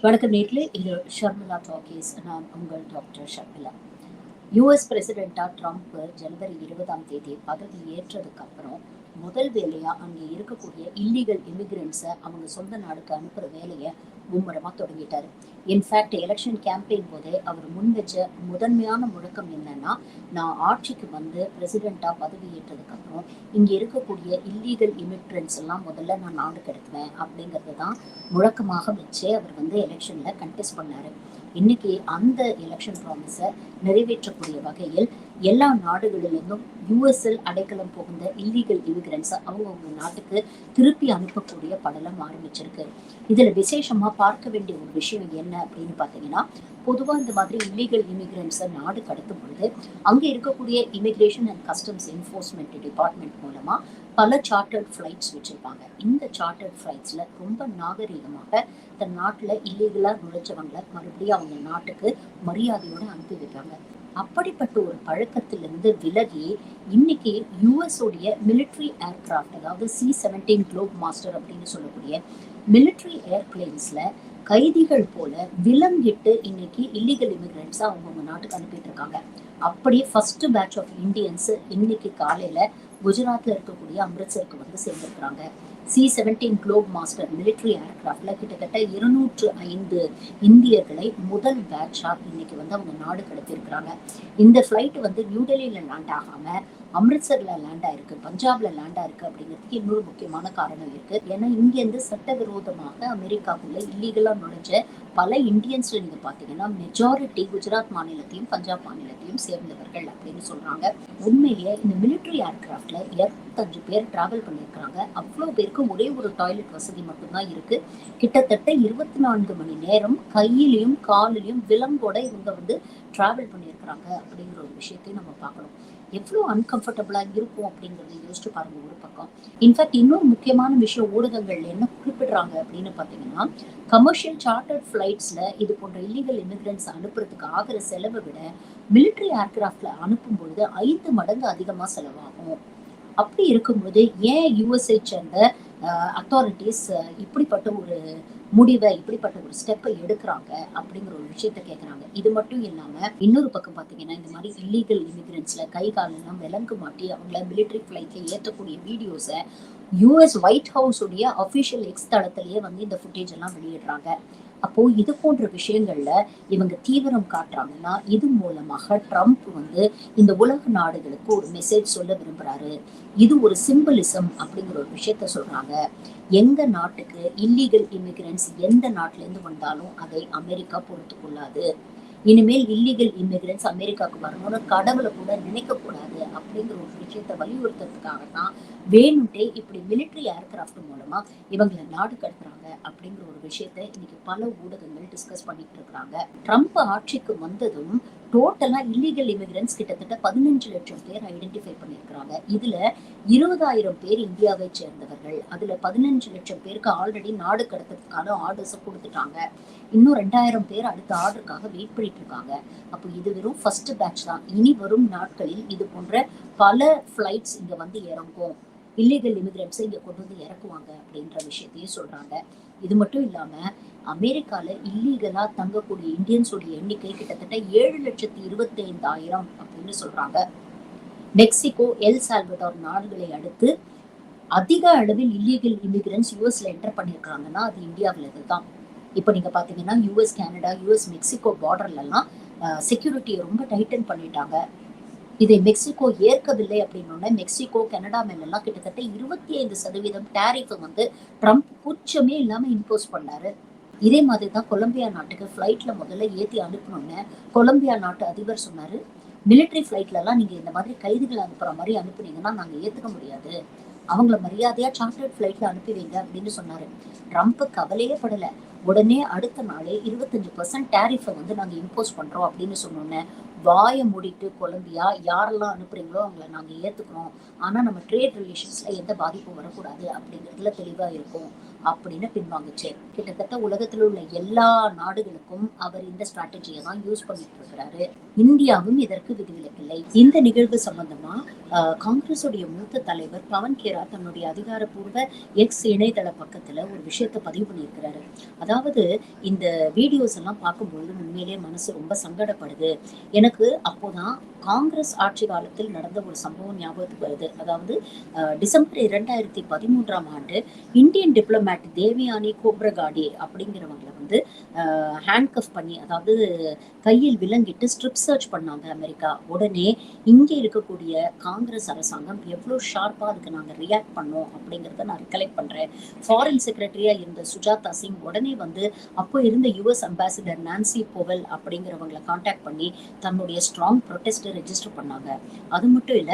வணக்கம் நேர்களே, இது ஷர்மிளா டாக்கீஸ். நான் உங்கள் டாக்டர் ஷர்மிளா. யுஎஸ் பிரசிடென்டா ட்ரம்ப் ஜனவரி 20ஆம் தேதி பதவி ஏற்றதுக்கு அப்புறம் முதல் வேலையா அங்கே இருக்கக்கூடிய இல்லீகல் இமிகிரண்ட்ஸை அவங்க சொந்த நாடுக்கு அனுப்புற வேலையை மும்முரமா தொடங்கிட்டாரு. இன்ஃபேக்ட் எலெக்ஷன் கேம்பெயின் போதே அவர் முன் வச்ச முதன்மையான முழக்கம் என்னன்னா, நான் ஆட்சிக்கு வந்து பிரசிடென்டா பதவி ஏற்றதுக்கு அப்புறம் இங்க இருக்கக்கூடிய இல்லீகல் இமிகிரண்ட்ஸ் எல்லாம் முதல்ல நான் நாடு கடத்துவேன் அப்படிங்கிறது தான் முழக்கமாக வச்சே அவர் வந்து எலெக்ஷன்ல கண்டெஸ்ட் பண்ணாரு. இன்னைக்கு அந்த எலெக்ஷன் ப்ராமிஸை நிறைவேற்றக்கூடிய வகையில் எல்லா நாடுகளிலிருந்தும் யுஎஸ்எல் அடைக்கலம் புகுந்த இல்லீகல் இமிகிரண்ட்ஸை அவங்கவுங்க நாட்டுக்கு திருப்பி அனுப்பக்கூடிய படலம் ஆரம்பிச்சிருக்கு. இதுல விசேஷமா பார்க்க வேண்டிய ஒரு விஷயம் என்ன அப்படின்னு பாத்தீங்கன்னா, பொதுவா இந்த மாதிரி இல்லீகல் இமிகிரண்ட்ஸை நாடு கடத்தும் பொழுது அங்க இருக்கக்கூடிய immigration and customs enforcement department மூலமா பல சார்ட்டர்ட் ஃபிளைட்ஸ் வச்சிருப்பாங்க. இந்த சார்ட்டர்ட் ஃபிளைட்ஸ்ல ரொம்ப நாகரீகமாக தன் நாட்டுல இல்லீகலா நுழைச்சவங்களை மறுபடியும் அவங்க நாட்டுக்கு மரியாதையோட அனுப்பி வைப்பாங்க. அப்படிப்பட்ட ஒரு பழக்கத்திலிருந்து விலகி இன்னைக்கு யுஎஸ் உடைய மிலிட்ரி ஏர்கிராஃப்ட், அதாவது C-17 குளோப் மாஸ்டர் அப்படின்னு சொல்லக்கூடிய மிலிட்ரி ஏர்பிளைன்ஸ்ல கைதிகள் போல விலங்கிட்டு இன்னைக்கு இல்லீகல் இமிகிரண்ட்ஸா அவங்கவுங்க நாட்டுக்கு அனுப்பிட்டு இருக்காங்க. அப்படியே ஃபர்ஸ்ட் பேட்ச் ஆஃப் இந்தியன்ஸ் இன்னைக்கு காலையில குஜராத்ல இருக்கக்கூடிய அம்ரித்சருக்கு வந்து சேர்ந்திருக்கிறாங்க. C-17 குளோப் மாஸ்டர் மிலிட்ரி ஏர்கிராஃப்ட்ல கிட்டத்தட்ட 205 இந்தியர்களை முதல் பேட்சா இன்னைக்கு வந்து அவங்க நாடு கடத்திருக்கிறாங்க. இந்த ஃபிளைட் வந்து நியூ டெல்லியில லேண்ட் ஆகாம அம்ரித்சர்ல லேண்ட் ஆயிருக்கு, பஞ்சாப்ல லேண்ட் ஆயிருக்கு. அப்படிங்கிறதுக்கு இன்னொரு முக்கியமான காரணம் இருக்கு. ஏன்னா இங்கிருந்து சட்டவிரோதமாக அமெரிக்காக்குள்ள இல்லீகலா நுழைஞ்ச பல இந்தியன்ஸ்ல நீங்க பாத்தீங்கன்னா மெஜாரிட்டி குஜராத் மாநிலத்தையும் பஞ்சாப் மாநிலத்தையும் சேர்ந்தவர்கள் அப்படின்னு சொல்றாங்க. உண்மையிலேயே இந்த மிலிட்ரி ஏர்கிராஃப்ட்ல 25 பேர் டிராவல் பண்ணியிருக்காங்க. அவ்வளவு பேருக்கு ஒரே ஒரு டாய்லெட் வசதி மட்டும்தான் இருக்கு. கிட்டத்தட்ட 24 மணி நேரம் கையிலையும் காலிலையும் விலங்கோட இவங்க வந்து டிராவல் பண்ணியிருக்கிறாங்க அப்படிங்கிற ஒரு விஷயத்தையும் நம்ம பார்க்கணும். எவ்வளவு அன்கம்ஃபர்டபுளா இருக்கும் அப்படிங்கறத யோசிச்சு பாருங்க ஒரு பக்கம். இன்ஃபேக்ட் இன்னொரு முக்கியமான விஷயம் ஊடகங்கள்ல என்ன குறிப்பிடுறாங்க அப்படின்னு பாத்தீங்கன்னா, கமர்ஷியல் சார்ட்டர்ட் ஃபிளைட்ஸ்ல இது போன்ற இல்லீகல் இமிகிரண்ட்ஸ் அனுப்புறதுக்கு ஆகிற செலவை விட மிலிட்ரி ஏர்கிராஃப்ட்ல அனுப்பும் பொழுது 5 மடங்கு அதிகமா செலவாகும். அப்படி இருக்கும்போது ஏன் யுஎஸ்ஐ சேர்ந்த அத்தாரிட்டிஸ் இப்படிப்பட்ட ஒரு முடிவை, இப்படிப்பட்ட ஒரு ஸ்டெப்பை எடுக்கிறாங்க அப்படிங்கிற ஒரு விஷயத்த கேட்கறாங்க. இது மட்டும் இல்லாம இன்னொரு பக்கம் பாத்தீங்கன்னா, இந்த மாதிரி இல்லீகல் இமிகிரண்ட்ஸ்ல கை காலெல்லாம் விலங்கு மாட்டி அவங்கள மிலிட்ரி ஃபிளைட்ல ஏற்றக்கூடிய வீடியோஸை யுஎஸ் ஒயிட் ஹவுஸ் உடைய அபிஷியல் எக்ஸ் தளத்திலேயே வந்து இந்த ஃபுட்டேஜ் எல்லாம் வெளியிடுறாங்க. அப்போ இது போன்ற விஷயங்கள்ல இவங்க தீவிரம் காட்டுறாங்கன்னா, இது மூலமாக ட்ரம்ப் வந்து இந்த உலக நாடுகளுக்கு ஒரு மெசேஜ் சொல்ல விரும்புறாரு. இது ஒரு சிம்பிளிசம் அப்படிங்கிற ஒரு விஷயத்த சொல்றாங்க. எங்க நாட்டுக்கு இல்லீகல் இமிகிரண்ட்ஸ் எந்த நாட்டுல இருந்து வந்தாலும் அதை அமெரிக்கா பொறுத்து கொள்ளாது. இனிமேல் இல்லீகல் இமிகிரண்ட்ஸ் அமெரிக்காவுக்கு வரணும்னு கடவுளை கூட நினைக்க கூடாது அப்படிங்கிற ஒரு விஷயத்த வலியுறுத்துறதுக்காகத்தான் வேணும்ட்டே இப்படி மிலிட்ரி ஏர்கிராஃப்ட் மூலமா இவங்களை நாடு கடத்துறாங்க அப்படிங்கிற ஒரு விஷயத்த இன்னைக்கு பல ஊடகங்கள் டிஸ்கஸ் பண்ணிட்டு இருக்கிறாங்க. ட்ரம்ப் ஆட்சிக்கு வந்ததும் டோட்டலா இல்லீகல் இமிகிரண்ட்ஸ் கிட்டத்தட்ட 15 லட்சம் பேர் ஐடென்டிஃபை பண்ணியிருக்கிறாங்க. இதுல 20,000 பேர் இந்தியாவை சேர்ந்தவர்கள். அதுல 15 லட்சம் பேருக்கு ஆல்ரெடி நாடு கடத்துறதுக்கான ஆர்டர்ஸ் கொடுத்துட்டாங்க. இன்னும் 2,000 பேர் அடுத்த ஆர்டருக்காக வெயிட் பண்ணிட்டு இருக்காங்க. அப்போ இது வெறும் ஃபர்ஸ்ட் பேட்ச் தான். இனி வரும் நாட்களில் இது போன்ற பல ஃபிளைட்ஸ் இங்க வந்து இறங்கும். இல்லீகல் இமிகிரண்ட்ஸை இங்க கொண்டு வந்து இறக்குவாங்க அப்படின்ற விஷயத்தையும் சொல்றாங்க. இது மட்டும் இல்லாம அமெரிக்கால இல்லீகலா தங்கக்கூடிய இந்தியன்ஸோட எண்ணிக்கை கிட்டத்தட்ட 7,25,000 அப்படின்னு சொல்றாங்க. மெக்சிகோ, எல் சால்வடார் நாடுகளை அடுத்து அதிக அளவில் இல்லீகல் இமிகிரண்ட்ஸ் யுஎஸ்ல என்டர் பண்ணிருக்காங்கன்னா அது இந்தியாவில இதுதான். இப்ப நீங்க பாத்தீங்கன்னா யுஎஸ் கனடா, யுஎஸ் மெக்சிகோ பார்டர்ல எல்லாம் செக்யூரிட்டியை ரொம்ப டைட்டன் பண்ணிட்டாங்க. இதை மெக்சிகோ ஏற்கவில்லை அப்படின்னோட மெக்சிகோ, கனடா மேல எல்லாம் கிட்டத்தட்ட 25% டேரிஃப் வந்து ட்ரம்ப் கூச்சமே இல்லாம இம்போஸ் பண்ணாரு. இதே மாதிரிதான் கொலம்பியா நாட்டுக்கு ஃபிளைட்ல முதல்ல ஏத்தி அனுப்பணும்னு கொலம்பியா நாட்டு அதிபர் சொன்னாரு. மிலிட்ரி ஃபிளைட்ல எல்லாம் நீங்க இந்த மாதிரி கைதிகள் அனுப்புற மாதிரி அனுப்புனீங்கன்னா நாங்க ஏத்துக்க முடியாது, அவங்கள மரியாதையா சார்ட்டர்ட் ஃபிளைட்ல அனுப்பி வைங்க அப்படின்னு சொன்னாரு. ட்ரம்ப் கவலையே படல. உடனே அடுத்த நாளே 25% டேரிஃபை வந்து நாங்க இம்போஸ் பண்றோம் அப்படின்னு சொன்னோன்னே வாயை மூடிட்டு கொலம்பியா யாரெல்லாம் அனுப்புறீங்களோ அவங்கள நாங்க ஏத்துக்கிறோம், ஆனா நம்ம ட்ரேட் ரிலேஷன்ஸ்ல எந்த பாதிப்பும் வரக்கூடாது அப்படிங்கிறதுல தெளிவா இருக்கும் அப்படின்னு பின்வாங்குச்சு. கிட்டத்தட்ட உலகத்தில் உள்ள எல்லா நாடுகளுக்கும் அவர் இந்த ஸ்ட்ராட்டஜியை தான் யூஸ் பண்ணிட்டு இருக்கிறாரு. இந்தியாவும் இதற்கு விதிவிலக்கில்லை. இந்த நிகழ்வு சம்பந்தமா காங்கிரஸுடைய மூத்த தலைவர் பவன் கேரா தன்னுடைய அதிகாரப்பூர்வ எக்ஸ் இணையதள பக்கத்துல ஒரு விஷயத்த பதிவு பண்ணியிருக்கிறாரு. அதாவது இந்த வீடியோஸ் எல்லாம் பார்க்கும்போது உண்மையிலேயே மனசு ரொம்ப சங்கடப்படுது. எனக்கு அப்போதான் காங்கிரஸ் ஆட்சி காலத்தில் நடந்த ஒரு சம்பவம் ஞாபகத்துக்கு வருது. அதாவது டிசம்பர் 2013 இந்தியன் டிப்ளமேட் தேவயானி கோப்ரகாடி அப்படிங்கிறவங்களை வந்து ஹேண்ட்கஃப் பண்ணி, அதாவது கையில் விலங்கிட்டு ஸ்ட்ரிப் சர்ச் பண்ணாங்க அமெரிக்கா. உடனே இங்கே இருக்கக்கூடிய காங்கிரஸ் அரசாங்கம் எவ்வளோ ஷார்ப்பா அதுக்கு நாங்கள் ரியாக்ட் பண்ணோம் அப்படிங்கிறத நான் ரிகலெக்ட் பண்றேன். ஃபாரின் செக்ரட்டரியா இருந்த சுஜாதா சிங் உடனே வந்து அப்போ இருந்த யுஎஸ் அம்பாசிடர் நான்சி போவல் அப்படிங்கிறவங்களை கான்டாக்ட் பண்ணி தன்னுடைய ஸ்ட்ராங் ப்ரொடெஸ்ட் ரெஜிஸ்டர் பண்ணாங்க. அது மட்டும் இல்ல,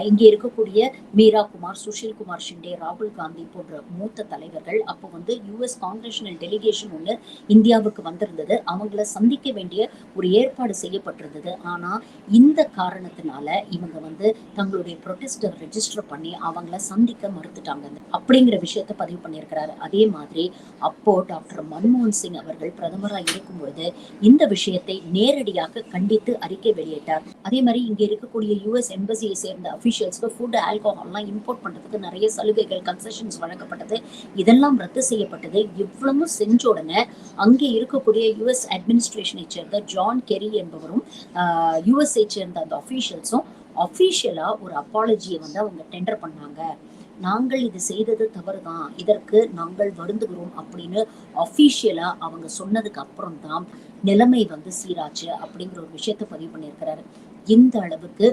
இங்கே இருக்கக்கூடிய மீரா குமார், சுஷில் குமார் ஷிண்டே, ராகுல் காந்தி போன்ற மூத்த தலைவர்கள் அப்போ வந்து யுஎஸ் காங்கிரஷனல் டெலிகேஷன் ஒன்று இந்தியாவுக்கு வந்திருந்தது. அவங்கள சந்திக்க வேண்டிய ஒரு ஏற்பாடு செய்யப்பட்டிருந்தது. ஆனா இந்த காரணத்தினால இவங்க வந்து தங்களுடைய ப்ரொடெஸ்டை ரெஜிஸ்டர் பண்ணி அவங்கள சந்திக்க மறுத்துட்டாங்க அப்படிங்கிற விஷயத்த பதிவு பண்ணியிருக்கிறாரு. அதே மாதிரி அப்போ டாக்டர் மன்மோகன் சிங் அவர்கள் பிரதமராக இருக்கும்பொழுது இந்த விஷயத்தை நேரடியாக கண்டித்து அறிக்கை வெளியிட்டார். அதே மாதிரி இங்க இருக்கக்கூடிய யுஎஸ் எம்பசியை சேர்ந்த அபிஷியல்ஸ்க்கு ஃபுட், ஆல்கோஹால்லாம் இம்போர்ட் பண்றதுக்கு நிறைய சலுகைகள், கன்செஷன்ஸ் வழங்கப்பட்டது. இதெல்லாம் ரத்து செய்யப்பட்டது. இவ்வளவு செஞ்ச உடனே அங்கே இருக்கக்கூடிய யுஎஸ் அட்மினிஸ்ட்ரேஷனை சேர்ந்த ஜான் கெரி என்பவரும் யுஎஸ்ஐ சேர்ந்த அந்த அபிஷியல்ஸும் அபிஷியலா ஒரு அப்பாலஜியை வந்து அவங்க டெண்டர் பண்ணாங்க. நாங்கள் இது செய்தது தவறுதான், இதற்கு நாங்கள் வருந்துகிறோம் அப்படின்னு அபிஷியலா அவங்க சொன்னதுக்கு அப்புறம் தான் நிலைமை வந்து சீராச்சு அப்படிங்கிற ஒரு விஷயத்த பதிவு பண்ணியிருக்கிறாரு. இந்த அளவுக்கு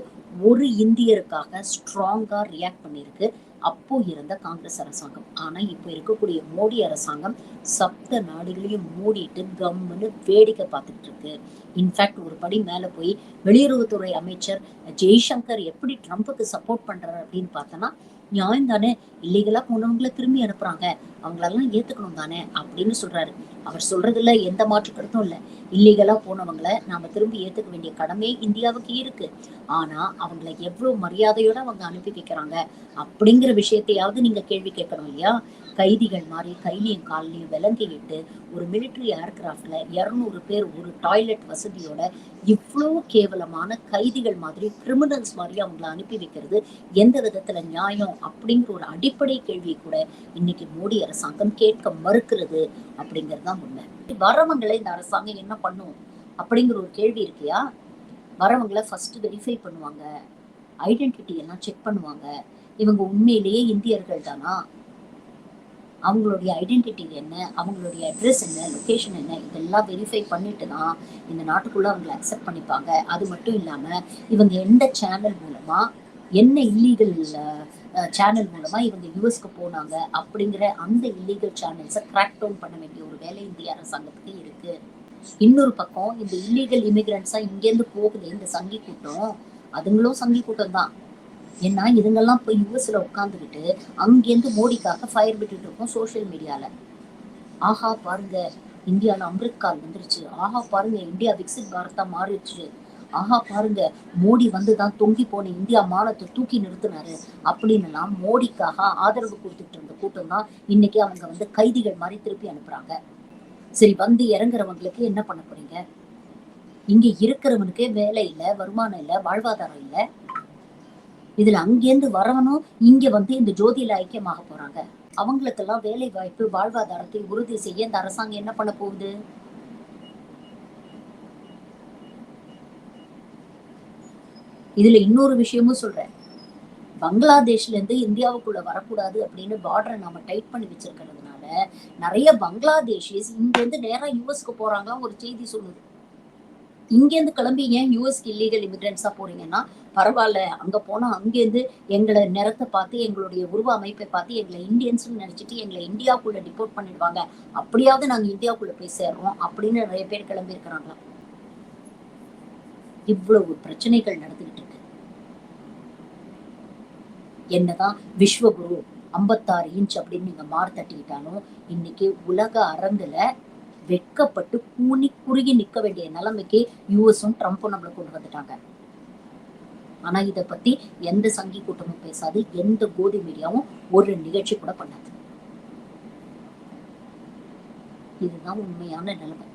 ஒரு இந்தியருக்காக ஸ்ட்ராங்கா ரியாக்ட் பண்ணியிருக்கு அப்போ இருந்த காங்கிரஸ் அரசாங்கம். ஆனா இப்ப இருக்கக்கூடிய மோடி அரசாங்கம் சப்த நாடுகளையும் மூடிட்டு கம்முன்னு வேடிக்கை பார்த்துட்டு இருக்கு. இன்ஃபேக்ட் ஒரு படி மேல போய் வெளியுறவுத்துறை அமைச்சர் ஜெய்சங்கர் எப்படி ட்ரம்புக்கு சப்போர்ட் பண்றாரு அப்படின்னு பார்த்தோன்னா, நியாயம் தானே, இல்லீகலா போனவங்களை திரும்பி அனுப்புறாங்க, அவங்களெல்லாம் ஏத்துக்கணும் தானே அப்படின்னு சொல்றாரு. அவர் சொல்றதுல எந்த மாற்று கருத்தும் இல்ல. இல்லீகலா போனவங்களை நாம திரும்பி ஏத்துக்க வேண்டிய கடமை இந்தியாவுக்கு இருக்கு. ஆனா அவங்களை எவ்வளவு மரியாதையோட அவங்க அனுப்பி வைக்கிறாங்க அப்படிங்கிற விஷயத்தையாவது நீங்க கேள்வி கேட்கணும் இல்லையா? கைதிகள் மாதிரி கையிலையும் காலிலையும் விலங்கிட்டு ஒரு மிலிட்டரி ஏர்கிராஃப்ட்ல 200 பேர் ஒரு டாய்லெட் வசதியோட இவ்வளவு கேவலமான கைதிகள் மாதிரி, கிரிமினல்ஸ் மாதிரி அவங்களை அனுப்பி வைக்கிறது எந்த விதத்துல நியாயம் அப்படிங்கிற ஒரு அடிப்படை கேள்வி கூட இன்னைக்கு மோடி அரசாங்கம் கேட்க மறுக்கிறது அப்படிங்கறதுதான் உண்மை. வரவங்களை இந்த அரசாங்கம் என்ன பண்ணும் அப்படிங்கிற ஒரு கேள்வி இருக்கியா? வரவங்களை ஃபர்ஸ்ட் வெரிஃபை பண்ணுவாங்க, ஐடென்டிட்டி எல்லாம் செக் பண்ணுவாங்க. இவங்க உண்மையிலேயே இந்தியர்கள் தானா, அவங்களுடைய ஐடென்டிட்டி என்ன, அவங்களுடைய அட்ரஸ் என்ன, லொகேஷன் என்ன, இதெல்லாம் வெரிஃபை பண்ணிட்டு தான் இந்த நாட்டுக்குள்ள அவங்களை அக்செப்ட் பண்ணிப்பாங்க. அது மட்டும் இல்லாம இவங்க எந்த சேனல் மூலமா, என்ன இல்லீகல் சேனல் மூலமா இவங்க யூஎஸ்க்கு போனாங்க அப்படிங்கிற அந்த இல்லீகல் சேனல்ஸை கிராக் டவுன் பண்ண வேண்டிய ஒரு வேலை இந்திய அரசாங்கத்துக்கு இருக்கு. இன்னொரு பக்கம் இந்த இல்லீகல் இமிகிரண்ட்ஸா இங்கேருந்து போகுது இந்த சங்கி கூட்டம், அதுங்களும் சங்கி கூட்டம் தான். ஏன்னா இதுங்கெல்லாம் போய் யூஎஸ்ல உட்காந்துக்கிட்டு அங்கேருந்து மோடிக்காக ஃபயர் விட்டுட்டு இருக்கோம் சோசியல் மீடியால. ஆஹா பாருங்க, இந்தியால அம்ரித் கால் வந்துருச்சு, ஆஹா பாருங்க இந்தியா விக்சித் பாரதா மாறிடுச்சு, ஆஹா பாருங்க மோடி வந்துதான் தொங்கி போன இந்தியா மானத்தை தூக்கி நிறுத்தினாரு அப்படின்னு எல்லாம் மோடிக்காக ஆதரவு கொடுத்துட்டு இருந்த கூட்டம் தான் இன்னைக்கு அவங்க வந்து கைதிகள் மாதிரி திருப்பி அனுப்புறாங்க. சரி, வந்து இறங்குறவங்களுக்கு என்ன பண்ண போறீங்க? இங்க இருக்கிறவனுக்கே வேலை இல்ல, வருமானம் இல்ல, வாழ்வாதாரம் இல்ல. இதுல அங்கேருந்து வரவனும் இங்க வந்து இந்த ஜோதியில ஐக்கியமாக போறாங்க. அவங்களுக்கெல்லாம் வேலை வாய்ப்பு, வாழ்வாதாரத்தை உறுதி செய்ய இந்த அரசாங்கம் என்ன பண்ண போகுது? இதுல இன்னொரு விஷயமும் சொல்றேன். பங்களாதேஷ்ல இருந்து இந்தியாவுக்குள்ள வரக்கூடாது அப்படின்னு பார்டரை நாம டைட் பண்ணி வச்சிருக்கிறதுனால நிறைய பங்களாதேஷிஸ் இங்க இருந்து நேரா யூஎஸ்க்கு போறாங்களாம் ஒரு செய்தி சொல்லுது. இங்கேருந்து கிளம்பி ஏன் யூஎஸ்க்கு இல்லீகல் இமிகிரண்ட்ஸா போறீங்கன்னா, பரவாயில்ல, அங்க போனா அங்கேருந்து எங்களை நிறத்தை பார்த்து, எங்களுடைய உருவ அமைப்பை பார்த்து எங்களை இந்தியன்ஸ் நினைச்சிட்டு எங்களை இந்தியாவுக்குள்ள டிபோர்ட் பண்ணிடுவாங்க, அப்படியாவது நாங்க இந்தியாவுக்குள்ள போய் சேர்றோம் அப்படின்னு நிறைய பேர் கிளம்பி இருக்கிறாங்களாம். இவ்வளவு பிரச்சனைகள் நடந்துகிட்டு இருக்கு. என்னதான் விஸ்வகுரு 56 இன்ச் அப்படின்னு நீங்க மார் தட்டிக்கிட்டாலும் இன்னைக்கு உலக அரங்குல வெட்கப்பட்டு கூனி குறுகி நிக்க வேண்டிய நிலைமைக்கு யூஎஸும் ட்ரம்ப்பும் நம்மளை கொண்டு வந்துட்டாங்க. ஆனா இத பத்தி எந்த சங்கி கூட்டமும் பேசாது, எந்த கோதி மீடியாவும் ஒரு நிகழ்ச்சி கூட பண்ணாது. இதுதான் உண்மையான நிலைமை.